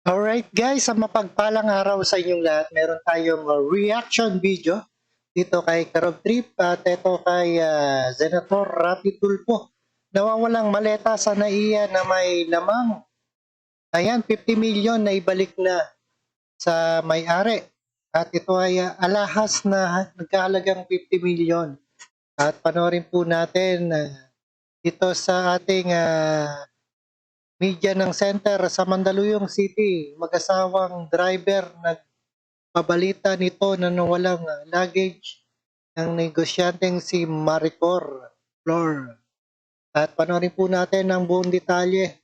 Alright guys, sa mapagpalang araw sa inyong lahat, meron tayong reaction video dito kay Karob Trip at ito kay Senator Rapi Tulfo. Nawawalang maleta sa NAIA na may lamang. Ayan, 50 million na ibalik na sa may-ari. At ito ay alahas na nagkahalagang 50 million. At panoorin po natin dito sa ating media ng center sa Mandaluyong City, mag-asawang driver nagpabalita nito na nawalang luggage ng negosyanteng si Maricor Flor. At panoorin po natin ang buong detalye.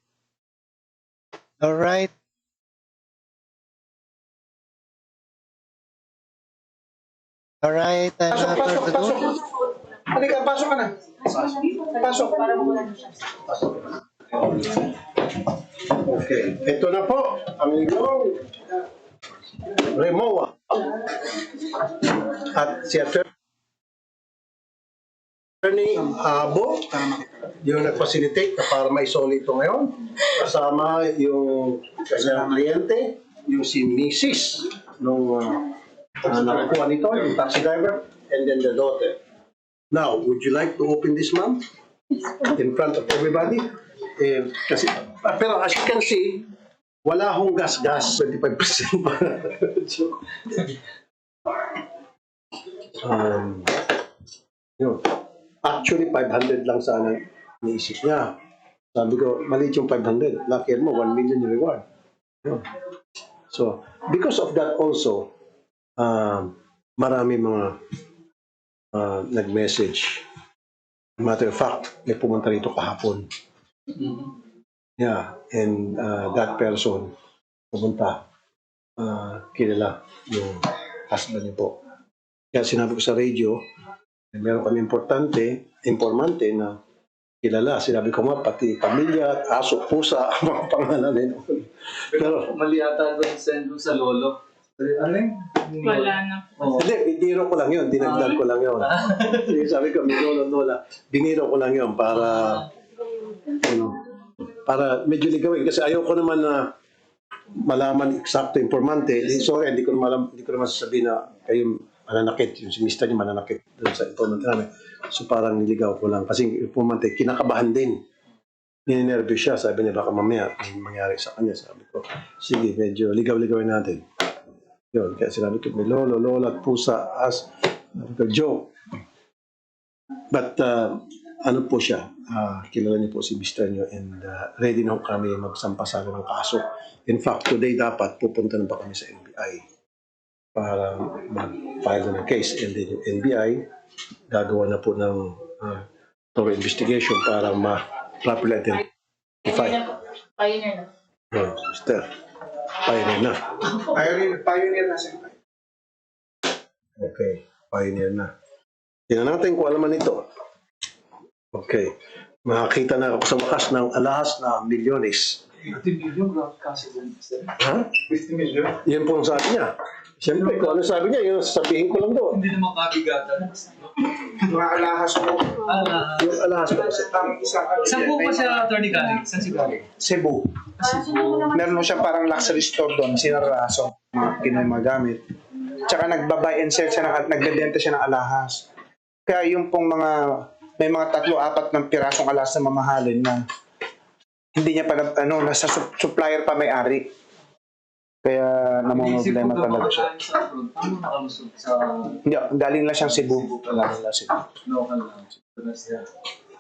Alright. Alright. Pasok. Halika, pasok ka na. Pasok. Okay, ito na po ang inyong Remoa at si Attorney Abo yung nag-facilitate na para maisoli ito ngayon kasama yung kanyang kliyente, yung si Mrs. nung nakakuha nito, yung taxi driver, and then the daughter. Now, would you like to open this, ma'am? In front of everybody? Kasi, pero as you can see, wala hong gas-gas, 25% pa. Yun. Actually, 500 lang sana niisip niya. Sabi ko, maliit yung 500. Lucky mo, 1 million yung reward. Yun. So, because of that also, marami mga nag-message. Matter of fact, may pumunta rito kahapon. Yeah, and that person pumunta, kilala yung husband niyo po. Kaya sinabi ko sa radio, meron kami informante na kilala. Sinabi ko nga, pati pamilya, aso, pusa, mga pangalan nila. Pero mali ata doon send sa lolo. Ano yun? Wala na po. Hindi, biniro ko lang yun, dinagdag ko lang yun. Sabi ko, may lola, biniro ko lang yun para, para medyo ligawin. Kasi ayaw ko naman na malaman eksakto informante. Sorry, hindi ko naman sasabihin na kayo mananakit. Yung si Mr. niya mananakit doon sa informante namin. So parang niligaw ko lang. Kasi informante, kinakabahan din. Ninenervyo siya. Sabi niya, baka mamaya may mangyari sa kanya. Sabi ko, sige, medyo ligaw-ligawin natin. Yun, kaya sinabi ko, may lolo, lola, pusa, as, joke. But, ano po siya, kilala niyo po si Mr. niyo and ready na kami magsampasalo ng kaso. In fact, today dapat pupunta na pa kami sa NBI para mag-file na ng case. And then yung NBI, gagawa na po ng thorough investigation para ma-properly identify. Pioneer na. Yun, Mr. Pioneer na. Pioneer na siya. Okay, pioneer na. Tingnan natin kung alaman ito. Okay. Makakita na ako sa wakas ng alahas na milyones. 50 million broadcast din. Ha? 50 million. Yan po ang sabi niya. Siyempre, kung ano sabi niya, yun sasabihin ko lang doon. Hindi naman kabigatan. Mga alahas mo. Yung alahas ko kasi. Ang isang Saan po pa siya attorney galing? Saan si galing? Cebu. Meron mo siyang parang luxury store doon, sinaraso, mga Pinoy magamit. Tsaka nagba-buy and sell siya, nagbebenta siya ng alahas. Kaya yung pong may mga 3-4 ng pirasong alahas na mamahalin na hindi niya pa, nasa supplier pa may-ari. Kaya namumblema talaga siya. Ano nakalusog sa Hindi, galing lang siyang Cebu. Galing lang Cebu. local lang?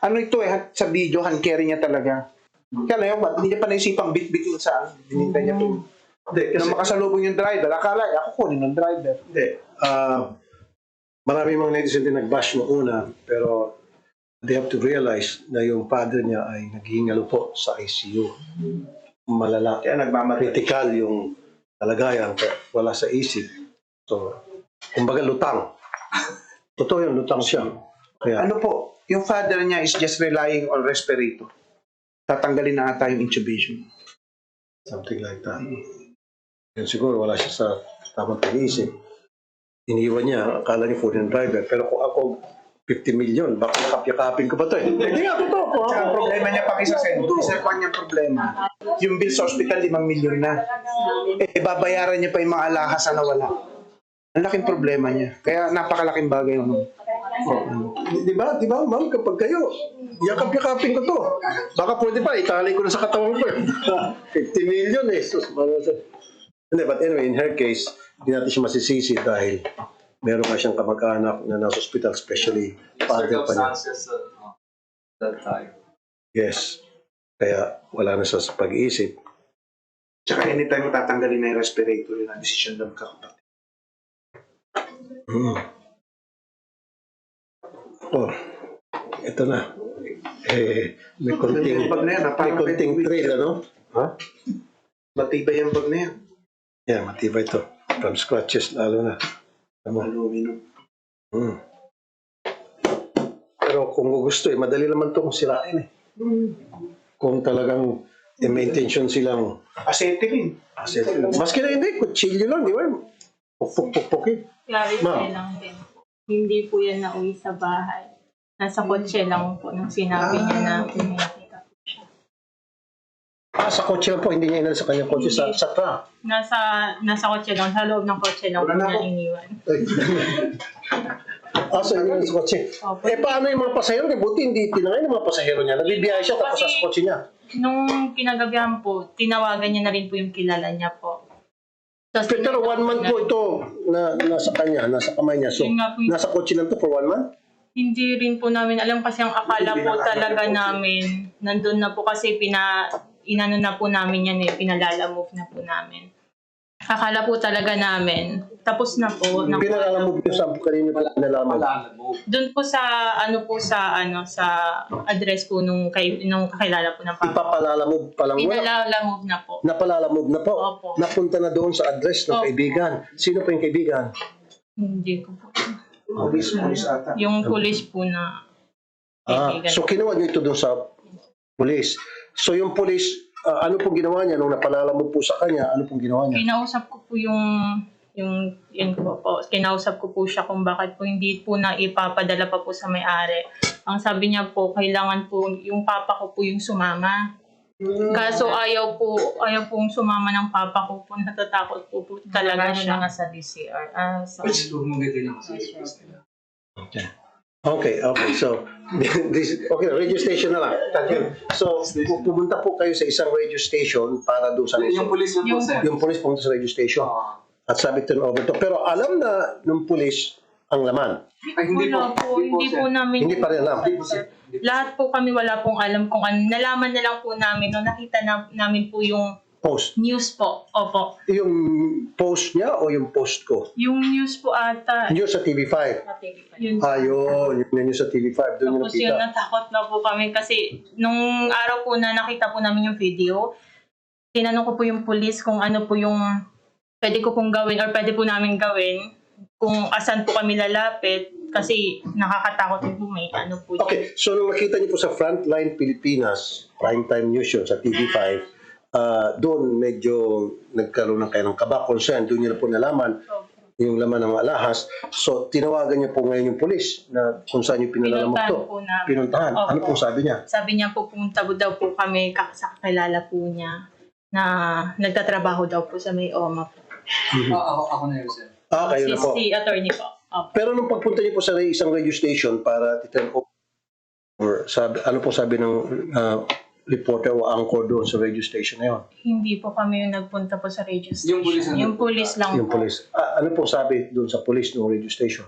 Ano ito sa video, hand carry niya talaga. Kaya lang ba't hindi niya pa naisipang bit-bitin sa binintay niya po. Hindi, kasi, Nung makasalubong yung driver, akala ako kunin ng driver. hindi. Marami mga netizen din nag-bash mo una, pero they have to realize na yung father niya ay naghihingalo po sa ICU. Malala. Kaya Critical yung kalagayan, wala sa isip. So, kumbaga lutang. Totoo yun, lutang siya. Kaya, Ano po, yung father niya is just relying on respirator. Tatanggalin na ata yung intubation. something like that. Yan siguro, wala siya sa tamang pag-iisip. Iniwan niya, akala niya food and driver. Pero kung ako 50 million. Baka kapya-kapin ko pa to eh. Hindi nga, totoo po. Tsaka ang problema niya pang isa, Sen. Isa pa niyang problema. Yung bill sa ospital, 5 milyon na. Eh, babayaran niya pa yung mga alahas na nawala. Ang laking problema niya. Kaya napakalaking bagay yun. Di ba, ma'am, kapag kayo, yakap-yakapin ko to. Baka pwede pa, itali ko na sa katawan ko. 50 million eh. Sus, hindi, but anyway, in her case, hindi natin siya masisisi dahil meron nga siyang kamag-anak na nasa hospital, especially father pa niya. Circumstances that time. Yes. Kaya wala na siya sa pag-iisip. Tsaka anytime tatanggalin na yung respirator, yun ang decision ng kakapatid. Oh, ito na. May konting, Yung bag na yan, may konting trail, ano? Ha? Matibay yung bag na yan. Yeah, matibay ito. From scratches, lalo na. Tama. Aluminum. Pero kung gusto madali naman ito kung sirain eh. Kung talagang may intention silang Acetylene. maski na hindi, kutsilyo lang, di ba? Pupuk-pupukin. Clarify Ma'am. lang din. Hindi po yan nauwi sa bahay. Nasa kotse lang po nung sinabi niya na pinakita po siya. Sa kotse lang po, hindi niya inal sa kanyang kotse, sa truck. Nasa kotse lang, sa loob ng kotse lang po Wala na niya ako. iniwan. So inal sa kotse. Opo. Paano yung mga pasahero niya? Buti hindi tinangay ng mga pasahero niya. Nagbibiyahe siya tapos sa kotse niya. Nung kinagabihan po, tinawagan niya na rin po yung kilala niya po. Tapos Pero 1 month po ito na nasa kanya, nasa kamay niya. So, Yun nga po, nasa kotse lang to for 1 month? hindi rin po namin alam kasi ang akala po talaga namin, nandun na po kasi inano na po namin yan eh, pinalala-move na po namin. Akala po talaga namin, tapos na po. Pinalalamove yung saan po kanina pala nalaman. Doon po sa sa address po nung kakilala po ng papa. Ipapalalamove pa lang. Wala. Pinalala-move na po. Napalalamove na po. Opo. Napunta na doon sa address ng Opo. kaibigan. Sino po yung kaibigan? Hindi ko po. Police ata. Yung police po na kaibigan. So kinuha niyo ito doon sa police. So yung police, ano pong ginawa niya nung napalalamove po sa kanya? Ano pong ginawa niya? Kinausap ko po yun po. Kinausap ko po siya kung bakit po hindi po na ipapadala pa po sa may-ari. Ang sabi niya po, kailangan po yung papa ko po yung sumama. Kaso ayaw pong sumama ng papa ko po. Natatakot po talaga siya. sa DCR. Which lumugit din ako sa request nila. Okay. So, radio station na lang. Thank you. So, pumunta po kayo sa isang radio station para doon sa Yung police lang po, sir. Yung police pumunta sa radio station. At sabi turn over to. Pero alam na nung police ang laman. Ay, hindi Wala po. hindi po namin. Hindi pa rin alam. Lahat po kami wala pong alam kung ano. Nalaman na lang po namin. No, nakita namin po yung Post. news po. Opo. Yung post niya o yung post ko? Yung news po ata. News sa TV5. Yun. Yun. Yung news sa TV5. Doon yung Tapos yun, nakita. natakot na po kami kasi nung araw po na nakita po namin yung video, tinanong ko po yung police kung ano po yung pwede ko pong gawin or pwede po namin gawin, kung asan po kami lalapit kasi nakakatakot din po may ano po yun. Okay. So, nung nakita niyo po sa Frontline Pilipinas, primetime news yun sa TV5, doon medyo nagkaroon ng kayo ng kaba, concern. Doon niyo na po nalaman yung laman ng alahas. So, tinawagan niya po ngayon yung polis na kung saan yung pinalalamog Pinuntahan to. po namin. Pinuntahan. Opo. Ano po sabi niya? Sabi niya po pumunta po daw po kami sa kakilala po niya na nagtatrabaho daw po sa may OMA po. Ako na yun, sir. Kayo na po. Si attorney po. Opo. Pero nung pagpunta niyo po sa isang radio station para titurn over, ano po sabi ng reporter o anchor doon sa radio station na yun? Hindi po kami yung nagpunta po sa radio station. Yung police ang Yung police lang Yung po. police. Ano po sabi doon sa police ng radio station?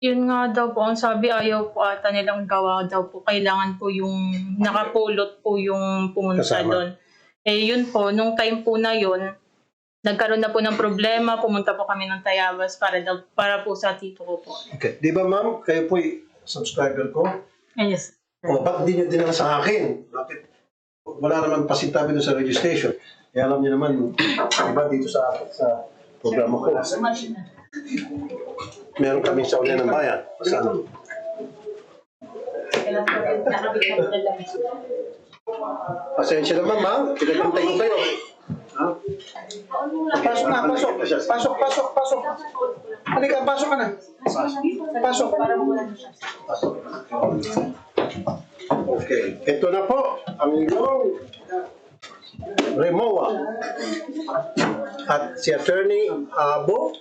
Yun nga daw po, ang sabi ayaw po ata nilang gawa daw po. Kailangan po yung nakapulot po yung pumunta Kasama. doon. Yun po, nung time po na yun, nagkaroon na po ng problema, pumunta po kami ng Tayabas para po sa tito ko po. Okay. Di ba ma'am, kayo po subscriber ko? Yes. O, ba't di nyo dinala sa akin? Bakit? Wala naman pasintabi doon sa radio station. Kaya alam niyo naman, diba dito sa programa ko, meron kami sa ulian ng bayan. Saan? Pasensya naman ma'am, pinagpantay ko kayo. Pasok na, pasok. Pasok. Halika, pasok ka na. Pasok. Okay. Ito na po ang inyong Remoa. At si Attorney Abo,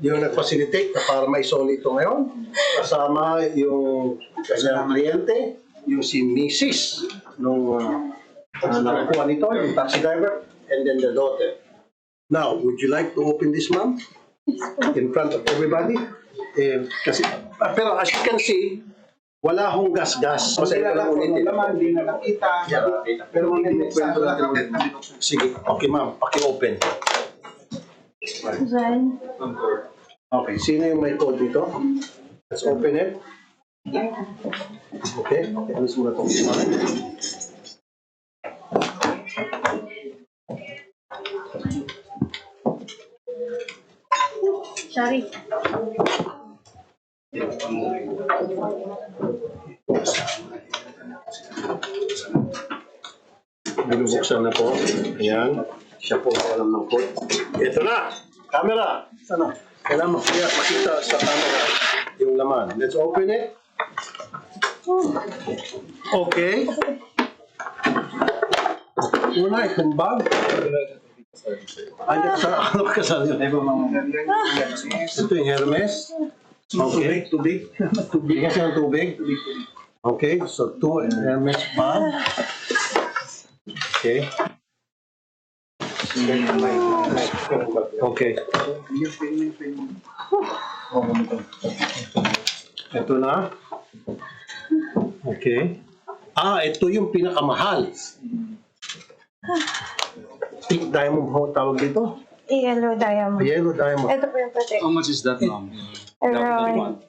yung nag-facilitate na para maisoli ito ngayon. Kasama yung kanyang kliyente, yung si Mrs. nung nakakuha nito, yung taxi driver, and then the daughter. Now, would you like to open this, ma'am? In front of everybody? Kasi, pero as you can see, wala hong gas-gas. Hindi na lang laman, hindi na nakita. Pero hindi mo kwento natin ulit. Sige, okay ma'am, paki-open. Okay, sino yung may code dito? Let's open it. Okay, alis muna itong smart. Sorry. Binubuksan na po. Ayan. Siya po ang alam ng code. Ito na! Camera! Sana? Kailangan makita sa camera yung laman. Let's open it. Okay. Una, itong bag. Ano sa kasal yun? Ito yung Hermes. Okay. Tubig. Bigyan siya ng tubig. Okay, so 2 Hermes bag. Okay. Okay. Ito na. Okay. Ito yung pinakamahal. Pink diamond ho tawag dito. Yellow diamond. Yellow diamond. Ito po yung patek. How much is that, ma'am? Around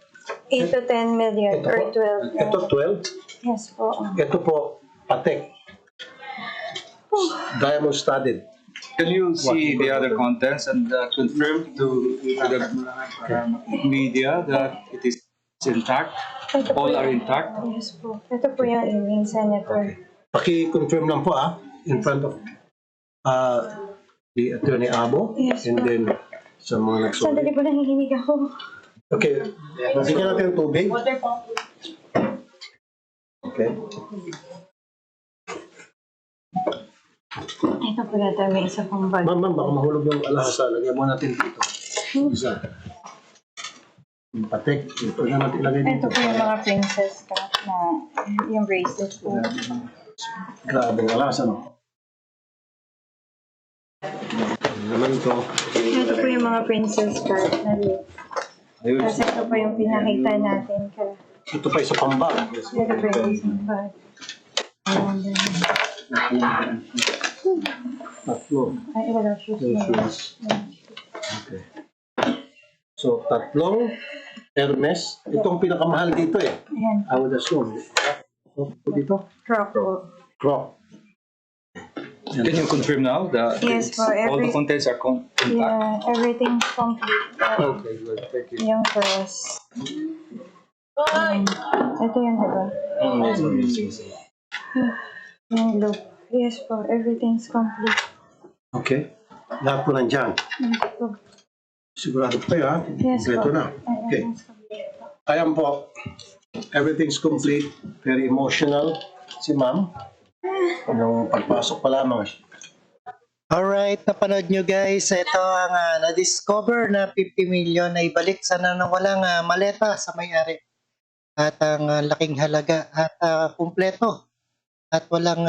8 to 10 million Ito or po. 12. Ito 12. Yes po. Ito po, patek. Diamond studded. Can you see the other contents and confirm to the media that it is intact? Ito po All are yung- intact? Yes po. Ito po yung earring, Senator. Paki-confirm lang po in front of the Attorney Abo Yes, and po. then sa mga nagsulit. Sandali po nanginginig ako. Okay, bigyan natin ng tubig. Water po. Okay. Ito po yata may isa pang bag. Ma'am, baka mahulog yung alahasa. Lagyan mo natin dito. Isa. Yung patek. Ito na natin ilagay Ito dito. po yung mga princess cut na yung bracelet po. Grabe ang alahasa, no? Ano naman ito? Ito po yung mga princess cut na lip. Kasi ito po yung pinakita natin. Kaya Ito pa isa pang bag. ito po yung isang bag. And then, Tatlo. ay, wala shoes na yun. Okay. So, tatlong Hermes. Itong pinakamahal dito eh. Ayan, I would assume. Dito? crop po. Croc. Can you confirm now that Yes, for all the every- contents are intact? Yeah, everything's complete. Okay, good. Thank you. Yung dress. Ito yun, diba? Yung look. Yes po, everything's complete. Okay. Lahat po nandyan. Yes po. Sigurado po kayo ha? Yes Kompleto po. na. Okay. Everything's complete po. Ayan po. Everything's complete. Very emotional si ma'am. Nung pagpasok pa lamang. Alright, napanood nyo guys, ito ang na-discover na 50 million na ibalik sa walang maleta sa may-ari. At ang laking halaga at kumpleto. At walang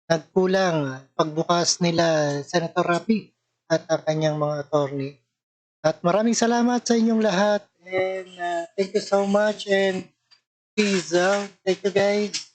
nagkulang pagbukas nila Senator Rapi at ang kanyang mga attorney. At maraming salamat sa inyong lahat and thank you so much and peace out. Thank you guys.